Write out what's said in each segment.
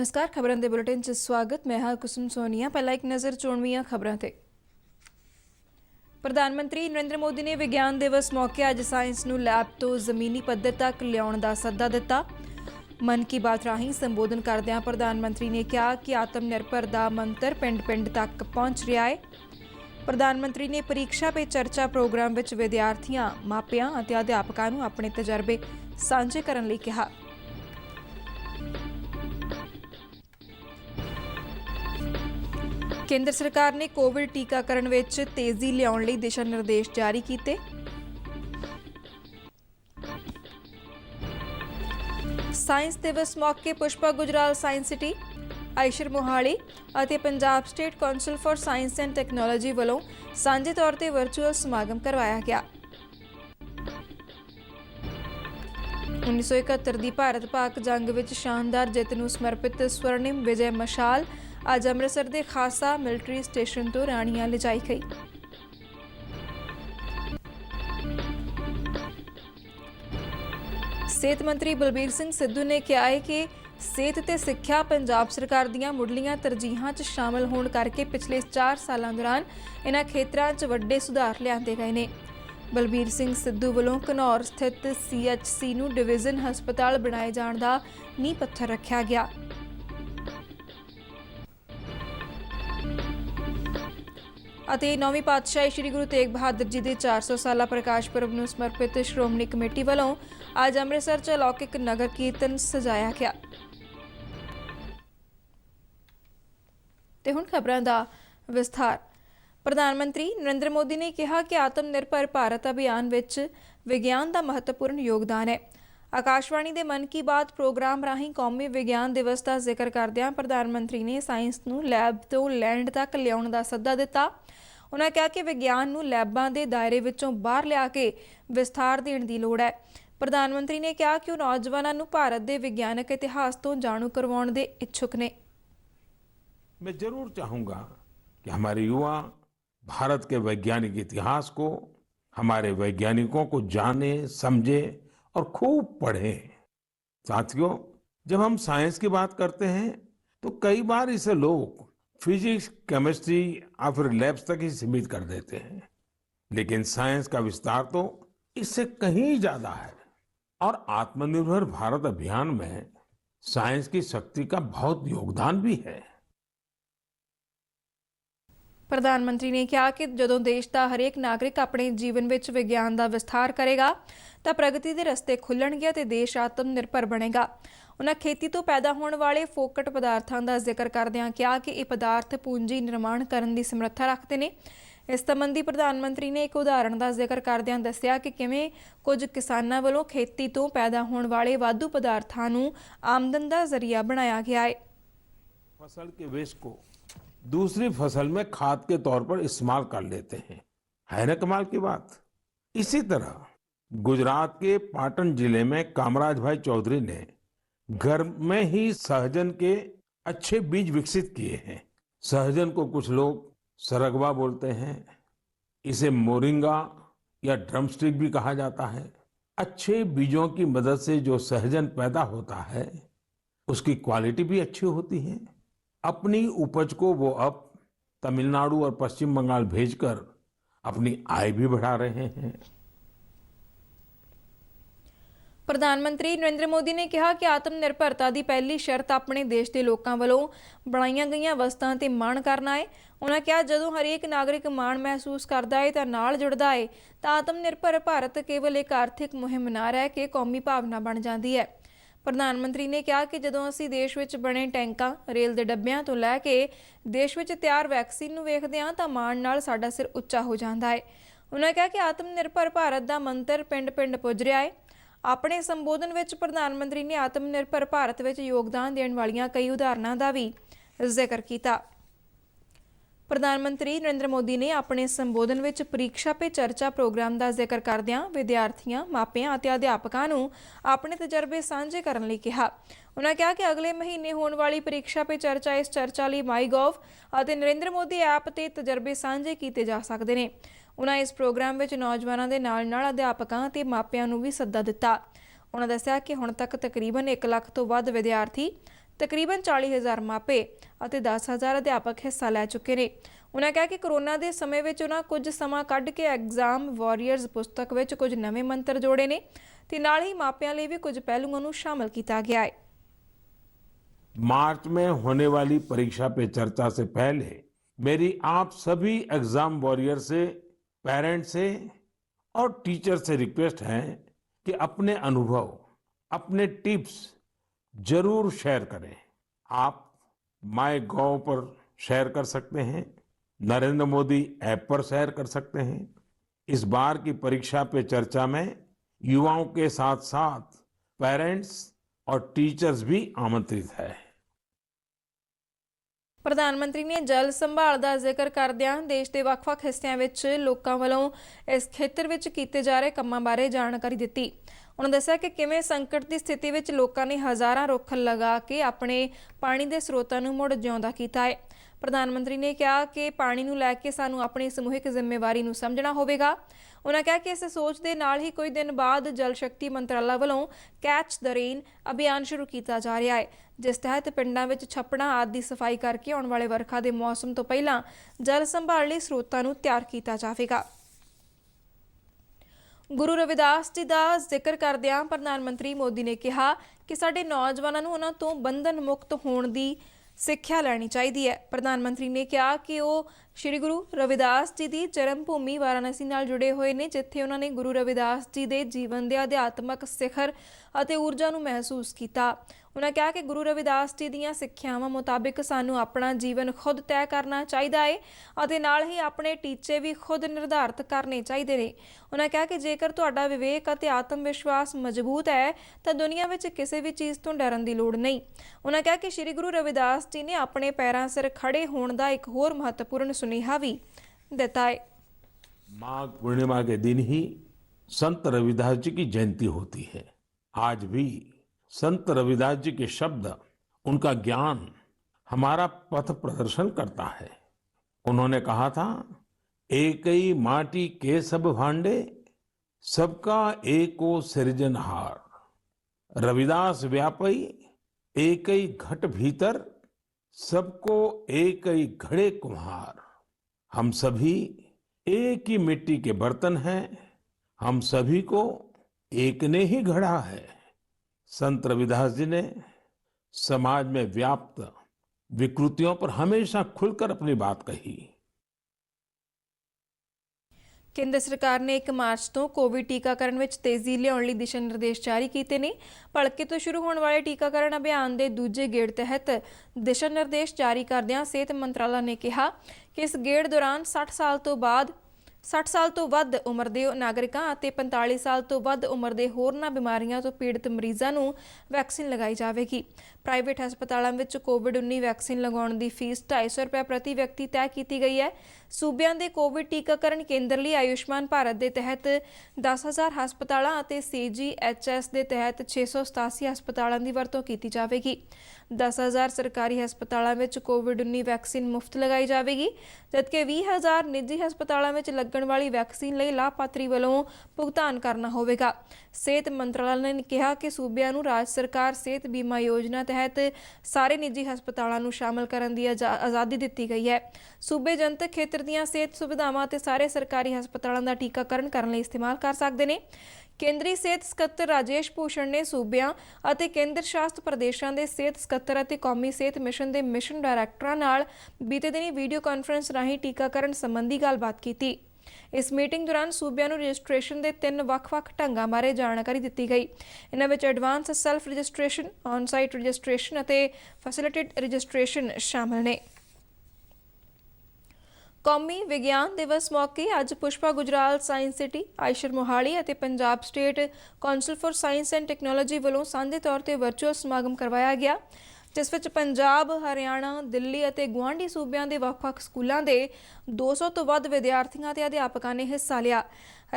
नमस्कार, खबरों के बुलेटिन च स्वागत। मैं हाँ कुसुम सोनिया। पहला एक नज़र चोणवीਆਂ खबरों ते। प्रधानमंत्री नरेंद्र मोदी ने विज्ञान दिवस मौके अज साइंस नूं लैब तो जमीनी पद्धर तक लियाउण दा सद्दा दिता। मन की बात राहीं संबोधन करदिआं प्रधानमंत्री ने कहा कि आत्मनिर्भर दा मंत्र पिंड पिंड तक पहुंच रहा है। प्रधानमंत्री ने परीक्षा पे चर्चा प्रोग्राम विच विद्यार्थियों, मापियां अते अध्यापकों नूं अपने तजर्बे साझे करन लई कहा। केंद्र सरकार ने कोविड टीकाकरण विच तेजी लियाउण लई दिशा निर्देश जारी किए। साइंस दिवस मौके Pushpa Gujral science city, IISER Mohali और Punjab state council for science and technology वालों सांझे तौर पर वर्चुअल समागम करवाया गया। 1971 की भारत पाक जंग विच शानदार जित नूं समर्पित स्वर्णिम विजय मशाल अज अमृतसर के खासा मिलिट्री स्टेशन तो राणियां लिजाई गई। सेहत मंत्री बलबीर सिंह सिद्धू ने कहा है कि सेहत ते सिक्ख्या पंजाब सरकार दीआं मुढ़लीआं तरजीहां च शामिल होण करके पिछले 4 सालों दौरान इन्हां खेत्रां च वड्डे सुधार लिआंदे गए ने। बलबीर सिंह सिद्धू वालों घनौर स्थित CHC नूं डिवीजन हस्पताल बनाए जाण दा नींह पत्थर रखा गया। ਅਤੇ 9ਵੀਂ ਪਾਤਸ਼ਾਹੀ श्री गुरु तेग बहादुर जी के 400 साला प्रकाश पुरब ਨੂੰ समर्पित श्रोमणी कमेटी ਵੱਲੋਂ ਅੱਜ ਅੰਮ੍ਰਿਤਸਰ 'ਚ अलौकिक नगर कीर्तन सजाया गया। ਤੇ ਹੁਣ ਖਬਰਾਂ ਦਾ ਵਿਸਥਾਰ। प्रधानमंत्री नरेंद्र मोदी ने कहा कि आत्मनिर्भर भारत अभियान विच विज्ञान का महत्वपूर्ण योगदान है। आकाशवाणी के मन की बात प्रोग्राम राਹੀਂ कौमी विज्ञान दिवस का जिक्र करदिआं प्रधानमंत्री ने साइंस नूं लैब तो लैंड तक लियाउण का सद्दा दिता। उन्होंने कहा कि विज्ञान नूं लैबां दे दायरे विचों बाहर लिया के विस्तार देण दी लोड़ है। प्रधानमंत्री ने कहा कि वो नौजवानों नूं भारत के विज्ञानक इतिहास तो जाणू करवाउण दे इच्छुक ने। मैं जरूर चाहूंगा कि हमारे युवा भारत के वैज्ञानिक इतिहास को, हमारे वैज्ञानिकों को जाने, समझे और खूब पढ़ें। साथियों, जब हम साइंस की बात करते हैं तो कई बार इसे लोग फिजिक्स, केमिस्ट्री या फिर लैब्स तक ही सीमित कर देते हैं, लेकिन साइंस का विस्तार तो इससे कहीं ज्यादा है। और आत्मनिर्भर भारत अभियान में साइंस की शक्ति का बहुत योगदान भी है। प्रधानमंत्री ने कहा कि जदों देश का हरेक नागरिक अपने जीवन में विज्ञान का विस्तार करेगा तो प्रगति के रस्ते खुलणगे ते देश आत्मनिर्भर बनेगा। उन्हें खेती तो पैदा होने वाले फोकट पदार्थों का जिक्र करदिआं कहा कि ये पदार्थ पूंजी निर्माण करने की समर्था रखते हैं। इस संबंधी प्रधानमंत्री ने एक उदाहरण का जिक्र करदिआं दस्सिया कि किवें कुछ किसानां वालों खेती तो पैदा होने वाले वाधु पदार्थों नूं आमदन का जरिया बनाया गया है। फसल के वेस्ट को दूसरी फसल में खाद के तौर पर इस्तेमाल कर लेते हैं, है ना कमाल की बात। इसी तरह गुजरात के पाटन जिले में कामराज भाई चौधरी ने घर में ही सहजन के अच्छे बीज विकसित किए हैं। सहजन को कुछ लोग सरगवा बोलते हैं, इसे मोरिंगा या ड्रमस्टिक भी कहा जाता है। अच्छे बीजों की मदद से जो सहजन पैदा होता है उसकी क्वालिटी भी अच्छी होती है। अपनी उपज को वो अब तमिलनाडु और पश्चिम बंगाल भेजकर अपनी आय भी बढ़ा रहे हैं। प्रधानमंत्री नरेंद्र मोदी ने कहा कि आत्मनिर्भरता की पहली शर्त अपने देश के लोगों वालों बनाईਆਂ गईਆਂ वस्तुओं ते माण करना है। उन्होंने कहा जदों हरेक नागरिक माण महसूस करता है तो नाल जुड़ता है तो आत्मनिर्भर भारत केवल एक आर्थिक मुहिम ना रह के कौमी भावना बन जाती है। प्रधानमंत्री ने कहा कि जदों असीं देश विच बने टैंकां, रेल दे डब्बिਆਂ तो लैके देश विच तैयार वैक्सीन नूं वेखदे हां तां माण नाल साडा सिर उच्चा हो जाता है। उन्होंने कहा कि आत्मनिर्भर भारत का मंत्र पिंड पिंड पुज रहा है। अपने संबोधन विच प्रधानमंत्री ने आत्मनिर्भर भारत विच योगदान देण वालियां कई उदाहरणां दा भी जिक्र किया। प्रधानमंत्री नरेंद्र मोदी ने अपने संबोधन विच परीक्षा पे चर्चा प्रोग्राम का जिक्र करदिआं विद्यार्थियों, मापियां अते अध्यापकों नूं अपने तजर्बे साझे करन लई कहा। उन्होंने कहा कि अगले महीने होने वाली परीक्षा पे चर्चा इस चर्चा लई माईगोव अते नरेंद्र मोदी ऐप ते तजर्बे साझे किए जा सकते हैं। उन्होंने इस प्रोग्राम में नौजवानों के नाल अध्यापकों ते मापियां नूं भी सद्दा दिता। उन्होंने दस्सिया कि हुण तक तकरीबन 1 लाख तो वध विद्यार्थी ਤਕਰੀਬਨ 40,000 ਮਾਪੇ ਅਤੇ 10,000 ਅਧਿਆਪਕ ਹਿੱਸਾ ਲੈ ਚੁੱਕੇ ਨੇ। ਉਹਨਾਂ ਕਿਹਾ ਕਿ ਕਰੋਨਾ ਦੇ ਸਮੇਂ ਵਿੱਚ ਉਹਨਾਂ ਕੁਝ ਸਮਾਂ ਕੱਢ ਕੇ ਐਗਜ਼ਾਮ ਵਾਰੀਅਰਸ ਪੁਸਤਕ ਵਿੱਚ ਕੁਝ ਨਵੇਂ ਮੰਤਰ ਜੋੜੇ ਨੇ ਤੇ ਨਾਲ ਹੀ ਮਾਪਿਆਂ ਲਈ ਵੀ ਕੁਝ ਪਹਿਲੂਆਂ ਨੂੰ ਸ਼ਾਮਲ ਕੀਤਾ ਗਿਆ ਹੈ। मार्च में होने वाली परीक्षा पे चर्चा से पहले मेरी आप सभी एग्जाम वॉरियर से, पेरेंट्स से और टीचर से रिक्वेस्ट है कि अपने अनुभव, अपने टिप्स जरूर शेयर करें। आप माई गॉव पर शेयर कर सकते हैं, नरेंद्र मोदी ऐप पर शेयर कर सकते हैं। इस बार की परीक्षा पे चर्चा में युवाओं के साथ साथ पेरेंट्स और टीचर्स भी आमंत्रित है। ਪ੍ਰਧਾਨ ਮੰਤਰੀ ਨੇ ਜਲ ਸੰਭਾਲ ਦਾ ਜ਼ਿਕਰ ਕਰਦਿਆਂ ਦੇਸ਼ ਦੇ ਵੱਖ-ਵੱਖ ਹਿੱਸਿਆਂ ਵਿੱਚ ਲੋਕਾਂ ਵੱਲੋਂ ਇਸ ਖੇਤਰ ਵਿੱਚ ਕੀਤੇ ਜਾ ਰਹੇ ਕੰਮਾਂ ਬਾਰੇ ਜਾਣਕਾਰੀ ਦਿੱਤੀ। ਉਹਨਾਂ ਦੱਸਿਆ ਕਿ ਕਿਵੇਂ ਸੰਕਟ ਦੀ ਸਥਿਤੀ ਵਿੱਚ ਲੋਕਾਂ ਨੇ ਹਜ਼ਾਰਾਂ ਰੁੱਖ ਲਗਾ ਕੇ ਆਪਣੇ ਪਾਣੀ ਦੇ ਸਰੋਤਾਂ ਨੂੰ ਮੁੜ ਜਿਉਂਦਾ ਕੀਤਾ ਹੈ। ਪ੍ਰਧਾਨ ਮੰਤਰੀ ਨੇ ਕਿਹਾ ਕਿ ਪਾਣੀ ਨੂੰ ਲੈ ਕੇ ਸਾਨੂੰ ਆਪਣੀ ਸਮੂਹਿਕ ਜ਼ਿੰਮੇਵਾਰੀ ਨੂੰ ਸਮਝਣਾ ਹੋਵੇਗਾ। ਉਹਨਾਂ ਕਿਹਾ ਕਿ ਇਸ ਸੋਚ ਦੇ ਨਾਲ ਹੀ ਕੁਝ ਦਿਨ ਬਾਅਦ ਜਲ ਸ਼ਕਤੀ ਮੰਤਰਾਲਾ ਵੱਲੋਂ ਕੈਚ ਦ ਰੇਨ ਅਭਿਆਨ ਸ਼ੁਰੂ ਕੀਤਾ ਜਾ ਰਿਹਾ ਹੈ, ਜਿਸ ਤਹਿਤ ਪਿੰਡਾਂ ਵਿੱਚ ਛੱਪੜਾਂ ਆਦਿ ਦੀ ਸਫਾਈ ਕਰਕੇ ਆਉਣ ਵਾਲੇ ਵਰਖਾ ਦੇ ਮੌਸਮ ਤੋਂ ਪਹਿਲਾਂ ਜਲ ਸੰਭਾਲ ਲਈ ਸਰੋਤਾਂ ਨੂੰ ਤਿਆਰ ਕੀਤਾ ਜਾਵੇਗਾ। ਗੁਰੂ ਰਵਿਦਾਸ ਜੀ ਦਾ ਜ਼ਿਕਰ ਕਰਦਿਆਂ ਪ੍ਰਧਾਨ ਮੰਤਰੀ ਮੋਦੀ ਨੇ ਕਿਹਾ ਕਿ ਸਾਡੇ ਨੌਜਵਾਨਾਂ ਨੂੰ ਉਹਨਾਂ ਤੋਂ ਬੰਧਨ ਮੁਕਤ ਹੋਣ ਦੀ ਸਿੱਖਿਆ ਲੈਣੀ ਚਾਹੀਦੀ ਹੈ। ਪ੍ਰਧਾਨ ਮੰਤਰੀ ਨੇ ਕਿਹਾ ਕਿ ਉਹ ਸ਼੍ਰੀ ਗੁਰੂ ਰਵਿਦਾਸ ਜੀ ਦੀ ਜਨਮ ਭੂਮੀ ਵਾਰਾਣਸੀ ਨਾਲ ਜੁੜੇ ਹੋਏ ਨੇ, ਜਿੱਥੇ ਉਹਨਾਂ ਨੇ ਗੁਰੂ ਰਵਿਦਾਸ ਜੀ ਦੇ ਜੀਵਨ ਦੇ ਅਧਿਆਤਮਕ ਸਿਖਰ ਅਤੇ ਊਰਜਾ ਨੂੰ ਮਹਿਸੂਸ ਕੀਤਾ। ਉਹਨਾਂ ਕਿਹਾ ਕਿ ਗੁਰੂ ਰਵਿਦਾਸ ਜੀ ਦੀਆਂ ਸਿੱਖਿਆਵਾਂ ਮੁਤਾਬਿਕ ਸਾਨੂੰ ਆਪਣਾ ਜੀਵਨ ਖੁਦ ਤੈਅ ਕਰਨਾ ਚਾਹੀਦਾ ਹੈ ਅਤੇ ਨਾਲ ਹੀ ਆਪਣੇ ਟੀਚੇ ਵੀ ਖੁਦ ਨਿਰਧਾਰਤ ਕਰਨੇ ਚਾਹੀਦੇ ਨੇ। ਉਹਨਾਂ ਕਿਹਾ ਕਿ ਜੇਕਰ ਤੁਹਾਡਾ ਵਿਵੇਕ ਅਤੇ ਆਤਮ ਵਿਸ਼ਵਾਸ ਮਜ਼ਬੂਤ ਹੈ ਤਾਂ ਦੁਨੀਆ ਵਿੱਚ ਕਿਸੇ ਵੀ ਚੀਜ਼ ਤੋਂ ਡਰਨ ਦੀ ਲੋੜ ਨਹੀਂ। ਉਹਨਾਂ ਕਿਹਾ ਕਿ ਸ਼੍ਰੀ ਗੁਰੂ ਰਵਿਦਾਸ ਜੀ ਨੇ ਆਪਣੇ ਪੈਰਾਂ ਸਿਰ ਖੜੇ ਹੋਣ ਦਾ ਇੱਕ ਹੋਰ ਮਹੱਤਵਪੂਰਨ ਸੁਨੇਹਾ भी देता है। माघ पूर्णिमा के दिन ही संत रविदास जी की जयंती होती है। आज भी संत रविदास जी के शब्द, उनका ज्ञान हमारा पथ प्रदर्शन करता है। उन्होंने कहा था, एक ही माटी के सब भांडे, सबका एको सृजनहार। रविदास व्यापी एक ही घट भीतर, सबको एक ही घड़े कुम्हार। हम सभी एक ही मिट्टी के बर्तन हैं, हम सभी को एक ने ही गढ़ा है। संत रविदास जी ने समाज में व्याप्त विकृतियों पर हमेशा खुलकर अपनी बात कही। ਕੇਂਦਰ ਸਰਕਾਰ ਨੇ 1 ਮਾਰਚ ਤੋਂ ਕੋਵਿਡ ਟੀਕਾਕਰਨ ਵਿੱਚ ਤੇਜ਼ੀ ਲਿਆਉਣ ਲਈ ਦਿਸ਼ਾ ਨਿਰਦੇਸ਼ ਜਾਰੀ ਕੀਤੇ ਨੇ। ਭਲਕੇ ਤੋਂ ਸ਼ੁਰੂ ਹੋਣ ਵਾਲੇ ਟੀਕਾਕਰਨ ਅਭਿਆਨ ਦੇ ਦੂਜੇ ਗੇੜ ਤਹਿਤ ਦਿਸ਼ਾ ਨਿਰਦੇਸ਼ ਜਾਰੀ ਕਰਦਿਆਂ ਸਿਹਤ ਮੰਤਰਾਲਾ ਨੇ ਕਿਹਾ ਕਿ ਇਸ ਗੇੜ ਦੌਰਾਨ 60 ਸਾਲ ਤੋਂ ਵੱਧ ਉਮਰ ਦੇ ਨਾਗਰਿਕਾਂ ਅਤੇ 45 ਸਾਲ ਤੋਂ ਵੱਧ ਉਮਰ ਦੇ ਹੋਰਨਾਂ ਬਿਮਾਰੀਆਂ ਤੋਂ ਪੀੜਤ ਮਰੀਜ਼ਾਂ ਨੂੰ ਵੈਕਸੀਨ ਲਗਾਈ ਜਾਵੇਗੀ। ਪ੍ਰਾਈਵੇਟ ਹਸਪਤਾਲਾਂ ਵਿੱਚ ਕੋਵਿਡ-19 ਵੈਕਸੀਨ ਲਗਾਉਣ ਦੀ ਫੀਸ 250 ਰੁਪਏ ਪ੍ਰਤੀ ਵਿਅਕਤੀ ਤੈਅ ਕੀਤੀ ਗਈ ਹੈ। ਸੂਬਿਆਂ ਦੇ ਕੋਵਿਡ ਟੀਕਾਕਰਨ ਕੇਂਦਰ ਲਈ ਆਯੁਸ਼ਮਾਨ ਭਾਰਤ ਦੇ ਤਹਿਤ 10,000 ਹਸਪਤਾਲਾਂ ਅਤੇ CGHS ਦੇ ਤਹਿਤ 687 ਹਸਪਤਾਲਾਂ ਦੀ ਵਰਤੋਂ ਕੀਤੀ ਜਾਵੇਗੀ। 10,000 ਸਰਕਾਰੀ ਹਸਪਤਾਲਾਂ ਵਿੱਚ ਕੋਵਿਡ-19 ਵੈਕਸੀਨ ਮੁਫਤ ਲਗਾਈ ਜਾਵੇਗੀ, ਜਦਕਿ 20,000 ਨਿੱਜੀ ਹਸਪਤਾਲਾਂ ਵਿੱਚ ਲੱਗਣ ਵਾਲੀ ਵੈਕਸੀਨ ਲਈ ਲਾਭਪਾਤਰੀ ਵੱਲੋਂ ਭੁਗਤਾਨ ਕਰਨਾ ਹੋਵੇਗਾ। ਸਿਹਤ ਮੰਤਰਾਲਾ ਨੇ ਕਿਹਾ ਕਿ ਸੂਬਿਆਂ ਨੂੰ ਰਾਜ ਸਰਕਾਰ ਸਿਹਤ ਬੀਮਾ ਯੋਜਨਾ ਤਹਿਤ ਸਾਰੇ ਨਿੱਜੀ ਹਸਪਤਾਲਾਂ ਨੂੰ ਸ਼ਾਮਲ ਕਰਨ ਦੀ ਆਜ਼ਾਦੀ ਦਿੱਤੀ ਗਈ ਹੈ। ਸੂਬੇ ਜਨਤਕ ਖੇਤਰ ਦੀਆਂ ਸਿਹਤ ਸੁਵਿਧਾਵਾਂ ਅਤੇ ਸਾਰੇ ਸਰਕਾਰੀ ਹਸਪਤਾਲਾਂ ਦਾ ਟੀਕਾਕਰਨ ਕਰਨ ਲਈ ਇਸਤੇਮਾਲ ਕਰ ਸਕਦੇ ਨੇ। ਕੇਂਦਰੀ ਸਿਹਤ ਸਕੱਤਰ ਰਾਜੇਸ਼ ਭੂਸ਼ਣ ਨੇ ਸੂਬਿਆਂ ਅਤੇ ਕੇਂਦਰ ਸ਼ਾਸਤ ਪ੍ਰਦੇਸ਼ਾਂ ਦੇ ਸਿਹਤ ਸਕੱਤਰ ਅਤੇ ਕੌਮੀ ਸਿਹਤ ਮਿਸ਼ਨ ਦੇ ਮਿਸ਼ਨ ਡਾਇਰੈਕਟਰਾਂ ਨਾਲ ਬੀਤੇ ਦਿਨੀ ਵੀਡੀਓ ਕਾਨਫਰੰਸ ਰਾਹੀਂ ਟੀਕਾਕਰਨ ਸੰਬੰਧੀ ਗੱਲਬਾਤ ਕੀਤੀ। ਇਸ ਮੀਟਿੰਗ ਦੌਰਾਨ ਸੂਬਿਆਂ ਨੂੰ ਰਜਿਸਟ੍ਰੇਸ਼ਨ ਦੇ 3 ਵੱਖ-ਵੱਖ ਢੰਗਾਂ ਬਾਰੇ ਜਾਣਕਾਰੀ ਦਿੱਤੀ ਗਈ। ਇਹਨਾਂ ਵਿੱਚ advance self registration, on-site registration ਅਤੇ ਫੈਸਿਲਿਟੇਟਡ ਰਜਿਸਟ੍ਰੇਸ਼ਨ ਸ਼ਾਮਲ ਨੇ। ਕੌਮੀ ਵਿਗਿਆਨ ਦਿਵਸ ਮੌਕੇ ਅੱਜ Pushpa Gujral science city, IISER Mohali ਅਤੇ Punjab state council for science and technology ਵੱਲੋਂ ਸਾਂਝੇ ਤੌਰ ਤੇ ਵਰਚੁਅਲ ਸਮਾਗਮ ਕਰਵਾਇਆ ਗਿਆ, ਜਿਸ ਵਿੱਚ ਪੰਜਾਬ, ਹਰਿਆਣਾ, ਦਿੱਲੀ ਅਤੇ ਗੁਆਂਢੀ ਸੂਬਿਆਂ ਦੇ ਵੱਖ-ਵੱਖ ਸਕੂਲਾਂ ਦੇ 200 ਤੋਂ ਵੱਧ ਵਿਦਿਆਰਥੀਆਂ ਤੇ ਅਧਿਆਪਕਾਂ ਨੇ ਹਿੱਸਾ ਲਿਆ।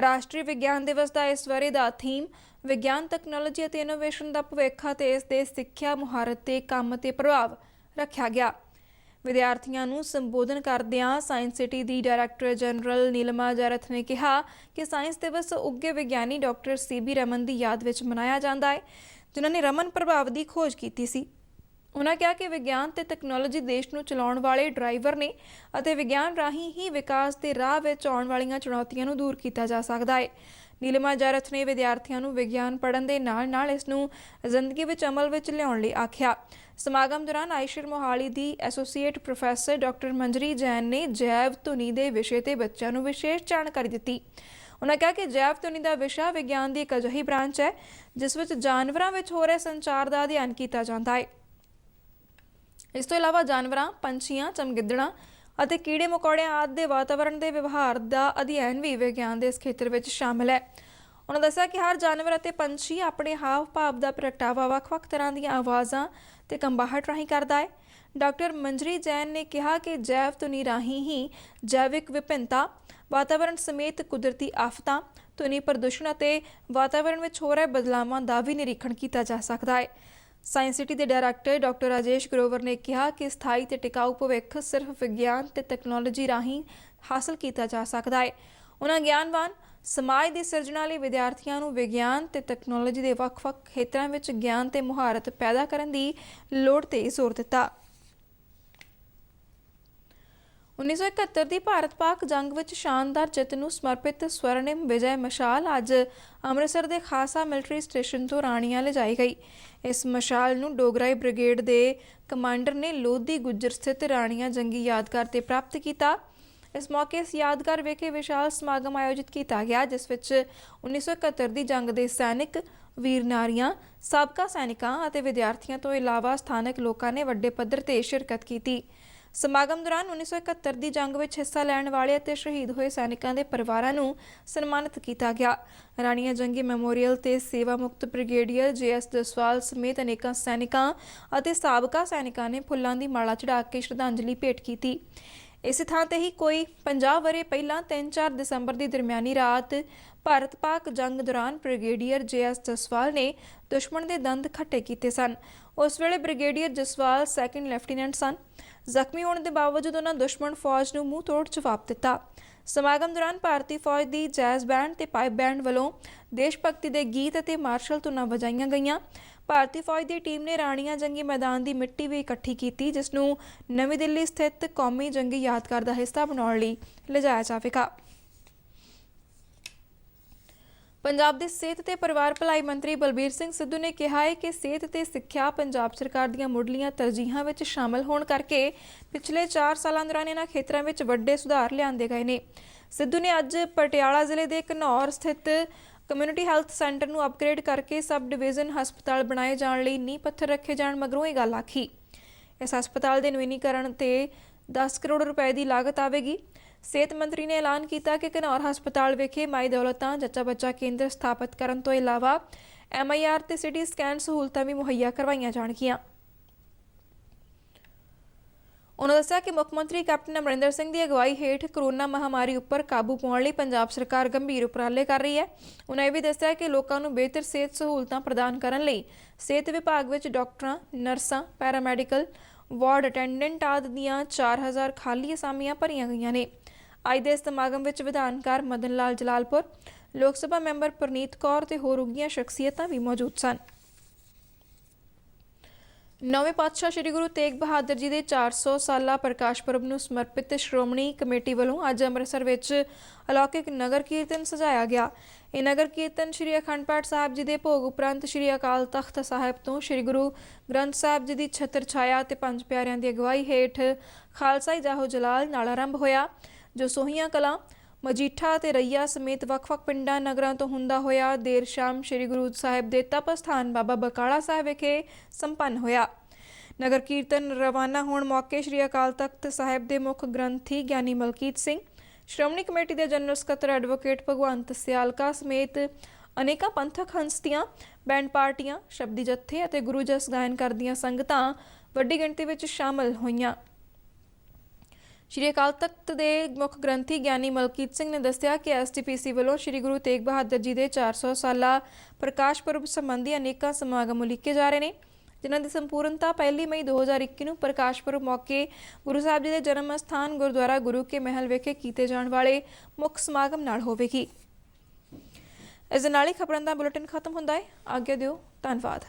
ਰਾਸ਼ਟਰੀ ਵਿਗਿਆਨ ਦਿਵਸ ਦਾ ਇਸ ਵਰ੍ਹੇ ਦਾ ਥੀਮ ਵਿਗਿਆਨ, ਤਕਨਾਲੋਜੀ ਅਤੇ ਇਨੋਵੇਸ਼ਨ ਦਾ ਭਵਿੱਖ ਅਤੇ ਇਸ ਦੇ ਸਿੱਖਿਆ, ਮੁਹਾਰਤ ਤੇ ਕੰਮ ਤੇ ਪ੍ਰਭਾਵ ਰੱਖਿਆ ਗਿਆ। ਵਿਦਿਆਰਥੀਆਂ ਨੂੰ ਸੰਬੋਧਨ ਕਰਦਿਆਂ ਸਾਇੰਸ ਸਿਟੀ ਦੀ ਡਾਇਰੈਕਟਰ ਜਨਰਲ ਨੀਲਮਾ ਜਰਥ ਨੇ ਕਿਹਾ ਕਿ ਸਾਇੰਸ ਦਿਵਸ ਉੱਘੇ ਵਿਗਿਆਨੀ CB ਰਮਨ ਦੀ ਯਾਦ ਵਿੱਚ ਮਨਾਇਆ ਜਾਂਦਾ ਹੈ, ਜਿਨ੍ਹਾਂ ਨੇ ਰਮਨ ਪ੍ਰਭਾਵ ਦੀ ਖੋਜ ਕੀਤੀ ਸੀ। ਉਨ੍ਹਾਂ ਕਿਹਾ ਕਿ ਵਿਗਿਆਨ ਤੇ ਤਕਨਾਲੋਜੀ ਦੇਸ਼ ਨੂੰ ਚਲਾਉਣ ਵਾਲੇ ਡਰਾਈਵਰ ਨੇ ਅਤੇ ਵਿਗਿਆਨ ਰਾਹੀਂ ਹੀ ਵਿਕਾਸ ਦੇ ਰਾਹ ਵਿੱਚ ਆਉਣ ਵਾਲੀਆਂ ਚੁਣੌਤੀਆਂ ਨੂੰ ਦੂਰ ਕੀਤਾ ਜਾ ਸਕਦਾ ਹੈ। ਨੀਲਿਮਾ ਜਾਰਥ ਨੇ ਵਿਦਿਆਰਥੀਆਂ ਨੂੰ ਵਿਗਿਆਨ ਪੜ੍ਹਨ ਦੇ ਨਾਲ-ਨਾਲ ਇਸ ਨੂੰ ਜ਼ਿੰਦਗੀ ਵਿੱਚ ਅਮਲ ਵਿੱਚ ਲਿਆਉਣ ਲਈ ਆਖਿਆ। ਸਮਾਗਮ ਦੌਰਾਨ ਆਈਸ਼ਰ ਮੋਹਾਲੀ ਦੀ associate professor doctor Manjari Jain ਨੇ ਜੈਵ ਧੁਨੀ ਦੇ ਵਿਸ਼ੇ ਤੇ ਬੱਚਿਆਂ ਨੂੰ ਵਿਸ਼ੇਸ਼ ਜਾਣਕਾਰੀ ਦਿੱਤੀ। ਉਨ੍ਹਾਂ ਕਿਹਾ ਕਿ ਜੈਵ ਧੁਨੀ ਦਾ ਵਿਸ਼ਾ ਵਿਗਿਆਨ ਦੀ ਇੱਕ ਅਜਿਹੀ ਬ੍ਰਾਂਚ ਹੈ ਜਿਸ ਵਿੱਚ ਜਾਨਵਰਾਂ ਵਿੱਚ ਹੋ ਰਹੇ ਸੰਚਾਰ ਦਾ ਅਧਿਐਨ ਕੀਤਾ ਜਾਂਦਾ ਹੈ। ਇਸ ਤੋਂ ਇਲਾਵਾ ਜਾਨਵਰਾਂ, ਪੰਛੀਆਂ, ਚਮਗਿੱਦੜਾਂ ਅਤੇ ਕੀੜੇ ਮਕੌੜਿਆਂ ਆਦਿ ਦੇ ਵਾਤਾਵਰਣ ਦੇ ਵਿਵਹਾਰ ਦਾ ਅਧਿਐਨ ਵੀ ਵਿਗਿਆਨ ਦੇ ਇਸ ਖੇਤਰ ਵਿੱਚ ਸ਼ਾਮਲ ਹੈ। ਉਨ੍ਹਾਂ ਦੱਸਿਆ ਕਿ ਹਰ ਜਾਨਵਰ ਅਤੇ ਪੰਛੀ ਆਪਣੇ ਹਾਵ ਭਾਵ ਦਾ ਪ੍ਰਗਟਾਵਾ ਵੱਖ-ਵੱਖ ਤਰ੍ਹਾਂ ਦੀਆਂ ਆਵਾਜ਼ਾਂ ਤੇ ਕੰਬਾਹਟ ਰਾਹੀਂ ਕਰਦਾ ਹੈ। ਡਾਕਟਰ ਮੰਜਰੀ ਜੈਨ ਨੇ ਕਿਹਾ ਕਿ ਜੈਵ ਧੁਨੀ ਰਾਹੀਂ ਹੀ ਜੈਵਿਕ ਵਿਭਿੰਨਤਾ, ਵਾਤਾਵਰਣ ਸਮੇਤ ਕੁਦਰਤੀ ਆਫਤਾਂ, ਧੁਨੀ ਪ੍ਰਦੂਸ਼ਣ ਅਤੇ ਵਾਤਾਵਰਣ ਵਿੱਚ ਹੋ ਰਹੇ ਬਦਲਾਵਾਂ ਦਾ ਵੀ ਨਿਰੀਖਣ ਕੀਤਾ ਜਾ ਸਕਦਾ ਹੈ। ਸਾਇੰਸ ਸਿਟੀ ਦੇ ਡਾਇਰੈਕਟਰ ਡਾਕਟਰ ਰਾਜੇਸ਼ ਗਰੋਵਰ ਨੇ ਕਿਹਾ ਕਿ ਸਥਾਈ ਤੇ ਟਿਕਾਊ ਭਵਿੱਖ ਸਿਰਫ ਵਿਗਿਆਨ ਤੇ ਤਕਨਾਲੋਜੀ ਰਾਹੀਂ ਹਾਸਲ ਕੀਤਾ ਜਾ ਸਕਦਾ ਹੈ। ਉਨ੍ਹਾਂ ਗਿਆਨਵਾਨ ਸਮਾਜ ਦੀ ਸਿਰਜਣਾ ਲਈ ਵਿਦਿਆਰਥੀਆਂ ਨੂੰ ਵਿਗਿਆਨ ਤੇ ਤਕਨਾਲੋਜੀ ਦੇ ਵੱਖ-ਵੱਖ ਖੇਤਰਾਂ ਵਿੱਚ ਗਿਆਨ ਤੇ ਮੁਹਾਰਤ ਪੈਦਾ ਕਰਨ ਦੀ ਲੋੜ ਤੇ ਜ਼ੋਰ ਦਿੱਤਾ। 1971 ਦੀ ਭਾਰਤ-ਪਾਕ ਜੰਗ ਵਿੱਚ ਸ਼ਾਨਦਾਰ ਜਿੱਤ ਨੂੰ ਸਮਰਪਿਤ ਸਵਰਨਿਮ ਵਿਜੈ ਮਸ਼ਾਲ ਅੱਜ ਅੰਮ੍ਰਿਤਸਰ ਦੇ ਖਾਸਾ ਮਿਲਟਰੀ ਸਟੇਸ਼ਨ ਤੋਂ ਰਾਣੀਆਂ ਲਿਜਾਈ ਗਈ। ਇਸ ਮਸ਼ਾਲ ਨੂੰ ਡੋਗਰਾਈ ਬ੍ਰਿਗੇਡ ਦੇ ਕਮਾਂਡਰ ਨੇ ਲੋਧੀ ਗੁੱਜਰ ਸਥਿਤ ਰਾਣੀਆਂ ਜੰਗੀ ਯਾਦਗਾਰ ਤੇ ਪ੍ਰਾਪਤ ਕੀਤਾ। ਇਸ ਮੌਕੇ ਇਸ ਯਾਦਗਾਰ ਵਿਖੇ ਵਿਸ਼ਾਲ ਸਮਾਗਮ ਆਯੋਜਿਤ ਕੀਤਾ ਗਿਆ ਜਿਸ ਵਿੱਚ 1971 ਦੀ ਜੰਗ ਦੇ ਸੈਨਿਕ, ਵੀਰ ਨਾਰੀਆਂ, ਸਾਬਕਾ ਸੈਨਿਕਾਂ ਅਤੇ ਵਿਦਿਆਰਥੀਆਂ ਤੋਂ ਇਲਾਵਾ ਸਥਾਨਕ ਲੋਕਾਂ ਨੇ ਵੱਡੇ ਪੱਧਰ ਤੇ ਸ਼ਿਰਕਤ ਕੀਤੀ। ਸਮਾਗਮ ਦੌਰਾਨ 1971 ਦੀ ਜੰਗ ਵਿੱਚ ਹਿੱਸਾ ਲੈਣ ਵਾਲੇ ਅਤੇ ਸ਼ਹੀਦ ਹੋਏ ਸੈਨਿਕਾਂ ਦੇ ਪਰਿਵਾਰਾਂ ਨੂੰ ਸਨਮਾਨਿਤ ਕੀਤਾ ਗਿਆ। ਰਾਣੀਆਂ ਜੰਗੀ ਮੈਮੋਰੀਅਲ ਤੇ ਸੇਵਾ ਮੁਕਤ ਬ੍ਰਿਗੇਡੀਅਰ JS ਜਸਵਾਲ ਸਮੇਤ ਅਨੇਕਾਂ ਸੈਨਿਕਾਂ ਅਤੇ ਸਾਬਕਾ ਸੈਨਿਕਾਂ ਨੇ ਫੁੱਲਾਂ ਦੀ ਮਾਲਾ ਚੜ੍ਹਾ ਕੇ ਸ਼ਰਧਾਂਜਲੀ ਭੇਟ ਕੀਤੀ। ਇਸੇ ਥਾਂ ਤੇ ਹੀ ਕੋਈ 50 ਵਰ੍ਹੇ ਪਹਿਲਾਂ 3-4 ਦਸੰਬਰ ਦੀ ਦਰਮਿਆਨੀ ਰਾਤ ਭਾਰਤ-ਪਾਕ ਜੰਗ ਦੌਰਾਨ ਬ੍ਰਿਗੇਡੀਅਰ JS ਜਸਵਾਲ ਨੇ ਦੁਸ਼ਮਣ ਦੇ ਦੰਦ ਖੱਟੇ ਕੀਤੇ ਸਨ। ਉਸ ਵੇਲੇ ਬ੍ਰਿਗੇਡੀਅਰ ਜਸਵਾਲ ਸੈਕੰਡ ਲੈਫਟੀਨੈਂਟ ਸਨ। ਜ਼ਖਮੀ ਹੋਣ ਦੇ ਬਾਵਜੂਦ ਉਹਨਾਂ ਦੁਸ਼ਮਣ ਫੌਜ ਨੂੰ ਮੂੰਹ ਤੋੜ ਜਵਾਬ ਦਿੱਤਾ। ਸਮਾਗਮ ਦੌਰਾਨ ਭਾਰਤੀ ਫੌਜ ਦੀ ਜੈਜ਼ ਬੈਂਡ ਤੇ ਪਾਈਪ ਬੈਂਡ ਵੱਲੋਂ ਦੇਸ਼ ਭਗਤੀ ਦੇ ਗੀਤ ਅਤੇ ਮਾਰਸ਼ਲ ਧੁਨਾਂ ਵਜਾਈਆਂ ਗਈਆਂ। ਭਾਰਤੀ ਫੌਜ ਦੀ ਟੀਮ ਨੇ ਰਾਣੀਆਂ ਜੰਗੀ ਮੈਦਾਨ ਦੀ ਮਿੱਟੀ ਵੀ ਇਕੱਠੀ ਕੀਤੀ ਜਿਸ ਨੂੰ ਨਵੀਂ ਦਿੱਲੀ ਸਥਿਤ ਕੌਮੀ ਜੰਗੀ ਯਾਦਗਾਰ ਦਾ ਹਿੱਸਾ ਬਣਾਉਣ ਲਈ ਲਿਜਾਇਆ ਜਾਵੇਗਾ। ਪੰਜਾਬ ਦੇ ਸਿਹਤ ਤੇ ਪਰਿਵਾਰ ਭਲਾਈ ਮੰਤਰੀ ਬਲਬੀਰ ਸਿੰਘ ਸਿੱਧੂ ਨੇ ਕਿਹਾ ਹੈ ਕਿ ਸਿਹਤ ਤੇ ਸਿੱਖਿਆ ਪੰਜਾਬ ਸਰਕਾਰ ਦੀਆਂ ਮੁੱਢਲੀਆਂ ਤਰਜੀਹਾਂ ਵਿੱਚ ਸ਼ਾਮਲ ਹੋਣ ਕਰਕੇ ਪਿਛਲੇ 4 ਸਾਲਾਂ ਦੌਰਾਨ ਇਹਨਾਂ ਖੇਤਰਾਂ ਵਿੱਚ ਵੱਡੇ ਸੁਧਾਰ ਲਿਆਂਦੇ ਗਏ ਨੇ। ਸਿੱਧੂ ਨੇ ਅੱਜ ਪਟਿਆਲਾ ਜ਼ਿਲ੍ਹੇ ਦੇ ਘਨੌਰ ਸਥਿਤ ਕਮਿਊਨਿਟੀ ਹੈਲਥ ਸੈਂਟਰ ਨੂੰ ਅਪਗ੍ਰੇਡ ਕਰਕੇ ਸਬ ਡਿਵੀਜ਼ਨ ਹਸਪਤਾਲ ਬਣਾਏ ਜਾਣ ਲਈ ਨੀਂਹ ਪੱਥਰ ਰੱਖੇ ਜਾਣ ਮਗਰੋਂ ਇਹ ਗੱਲ ਆਖੀ। ਇਸ ਹਸਪਤਾਲ ਦੇ ਨਵੀਨੀਕਰਨ ਤੇ 10 ਕਰੋੜ ਰੁਪਏ ਦੀ ਲਾਗਤ ਆਵੇਗੀ। ਸਿਹਤ ਮੰਤਰੀ ਨੇ ਐਲਾਨ ਕੀਤਾ ਕਿ ਘਨੌਰ ਹਸਪਤਾਲ ਵਿਖੇ ਮਾਈ ਦੌਲਤਾਂ ਜੱਚਾ ਬੱਚਾ ਕੇਂਦਰ ਸਥਾਪਿਤ ਕਰਨ ਤੋਂ ਇਲਾਵਾ MIR ਤੇ CT ਸਕੈਨ ਸਹੂਲਤਾਂ ਵੀ ਮੁਹੱਈਆ ਕਰਵਾਈਆਂ ਜਾਣਗੀਆਂ। ਉਨ੍ਹਾਂ ਦੱਸਿਆ ਕਿ ਮੁੱਖ ਮੰਤਰੀ ਕੈਪਟਨ ਅਮਰਿੰਦਰ ਸਿੰਘ ਦੀ ਅਗਵਾਈ ਹੇਠ ਕੋਰੋਨਾ ਮਹਾਮਾਰੀ ਉੱਪਰ ਕਾਬੂ ਪਾਉਣ ਲਈ ਪੰਜਾਬ ਸਰਕਾਰ ਗੰਭੀਰ ਉਪਰਾਲੇ ਕਰ ਰਹੀ ਹੈ। ਉਨ੍ਹਾਂ ਇਹ ਵੀ ਦੱਸਿਆ ਕਿ ਲੋਕਾਂ ਨੂੰ ਬਿਹਤਰ ਸਿਹਤ ਸਹੂਲਤਾਂ ਪ੍ਰਦਾਨ ਕਰਨ ਲਈ ਸਿਹਤ ਵਿਭਾਗ ਵਿੱਚ ਡਾਕਟਰਾਂ, ਨਰਸਾਂ, ਪੈਰਾਮੈਡੀਕਲ, ਵਾਰਡ ਅਟੈਂਡੈਂਟ ਆਦਿ ਦੀਆਂ 4000 ਖਾਲੀ ਅਸਾਮੀਆਂ ਭਰੀਆਂ ਗਈਆਂ ਨੇ। ਅੱਜ ਦੇ ਸਮਾਗਮ ਵਿੱਚ ਵਿਧਾਨਕਾਰ ਮਦਨ ਲਾਲ ਜਲਾਲਪੁਰ, ਲੋਕ ਸਭਾ ਮੈਂਬਰ ਪ੍ਰਨੀਤ ਕੌਰ ਤੇ ਹੋਰ ਉੱਘੀਆਂ ਸ਼ਖਸੀਅਤਾਂ ਵੀ ਮੌਜੂਦ ਸਨ। ਨੌਵੇਂ ਪਾਤਸ਼ਾਹ ਸ੍ਰੀ ਗੁਰੂ ਤੇਗ ਬਹਾਦਰ ਜੀ ਦੇ 400 ਸਾਲਾ ਪ੍ਰਕਾਸ਼ ਪੁਰਬ ਨੂੰ ਸਮਰਪਿਤ ਸ਼੍ਰੋਮਣੀ ਕਮੇਟੀ ਵੱਲੋਂ ਅੱਜ ਅੰਮ੍ਰਿਤਸਰ ਵਿੱਚ ਅਲੌਕਿਕ ਨਗਰ ਕੀਰਤਨ ਸਜਾਇਆ ਗਿਆ। ਇਹ ਨਗਰ ਕੀਰਤਨ ਸ੍ਰੀ ਅਖੰਡ ਪਾਠ ਸਾਹਿਬ ਜੀ ਦੇ ਭੋਗ ਉਪਰੰਤ ਸ੍ਰੀ ਅਕਾਲ ਤਖਤ ਸਾਹਿਬ ਤੋਂ ਸ੍ਰੀ ਗੁਰੂ ਗ੍ਰੰਥ ਸਾਹਿਬ ਜੀ ਦੀ ਛਤਰ ਛਾਇਆ ਤੇ ਪੰਜ ਪਿਆਰਿਆਂ ਦੀ ਅਗਵਾਈ ਹੇਠ ਖਾਲਸਾਈ ਜਾਹੋ ਜਲਾਲ ਨਾਲ ਆਰੰਭ ਹੋਇਆ, ਜੋ ਸੋਹੀਆਂ ਕਲਾਂ, ਮਜੀਠਾ ਤੇ ਰਈਆ ਸਮੇਤ ਵੱਖ-ਵੱਖ ਪਿੰਡਾਂ ਨਗਰਾਂ ਤੋਂ ਹੁੰਦਾ ਹੋਇਆ ਦੇਰ ਸ਼ਾਮ ਸ੍ਰੀ ਗੁਰੂ ਸਾਹਿਬ ਦੇ ਤਪ ਸਥਾਨ ਬਾਬਾ ਬਕਾਲਾ ਸਾਹਿਬ ਵਿਖੇ ਸੰਪੰਨ ਹੋਇਆ। ਨਗਰ ਕੀਰਤਨ ਰਵਾਨਾ ਹੋਣ ਮੌਕੇ ਸ੍ਰੀ ਅਕਾਲ ਤਖਤ ਸਾਹਿਬ ਦੇ ਮੁੱਖ ਗ੍ਰੰਥੀ ਗਿਆਨੀ ਮਲਕੀਤ ਸਿੰਘ, ਸ਼੍ਰੋਮਣੀ ਕਮੇਟੀ ਦੇ ਜਨਰਲ ਸਕੱਤਰ ਐਡਵੋਕੇਟ ਭਗਵੰਤ ਸਿਆਲਕਾ ਸਮੇਤ ਅਨੇਕਾਂ ਪੰਥਕ ਹਸਤੀਆਂ, ਬੈਂਡ ਪਾਰਟੀਆਂ, ਸ਼ਬਦੀ ਜੱਥੇ ਅਤੇ ਗੁਰੂ ਜਸ ਗਾਇਨ ਕਰਦੀਆਂ ਸੰਗਤਾਂ ਵੱਡੀ ਗਿਣਤੀ ਵਿੱਚ ਸ਼ਾਮਲ ਹੋਈਆਂ। ਸ਼੍ਰੀ ਅਕਾਲ ਤਖਤ ਦੇ ਮੁੱਖ ਗ੍ਰੰਥੀ ਗਿਆਨੀ ਮਲਕੀਤ ਸਿੰਘ ਨੇ ਦੱਸਿਆ ਕਿ STPC ਵੱਲੋਂ ਸ਼੍ਰੀ ਗੁਰੂ ਤੇਗ ਬਹਾਦਰ ਜੀ ਦੇ 400 ਸਾਲਾ ਪ੍ਰਕਾਸ਼ ਪੁਰਬ ਸੰਬੰਧੀ ਅਨੇਕਾਂ ਸਮਾਗਮ ਉਲੀਕੇ ਜਾ ਰਹੇ ਨੇ, ਜਿਨ੍ਹਾਂ ਦੀ ਸੰਪੂਰਨਤਾ 1 ਮਈ 2021 ਨੂੰ ਪ੍ਰਕਾਸ਼ ਪੁਰਬ ਮੌਕੇ ਗੁਰੂ ਸਾਹਿਬ ਜੀ ਦੇ ਜਨਮ ਅਸਥਾਨ ਗੁਰਦੁਆਰਾ ਗੁਰੂ ਕੇ ਮਹਿਲ ਵਿਖੇ ਕੀਤੇ ਜਾਣ ਵਾਲੇ ਮੁੱਖ ਸਮਾਗਮ ਨਾਲ ਹੋਵੇਗੀ। ਇਸ ਦੇ ਨਾਲ ਹੀ ਖਬਰਾਂ ਦਾ ਬੁਲੇਟਿਨ ਖਤਮ ਹੁੰਦਾ ਹੈ। ਆਗਿਆ ਦਿਓ। ਧੰਨਵਾਦ।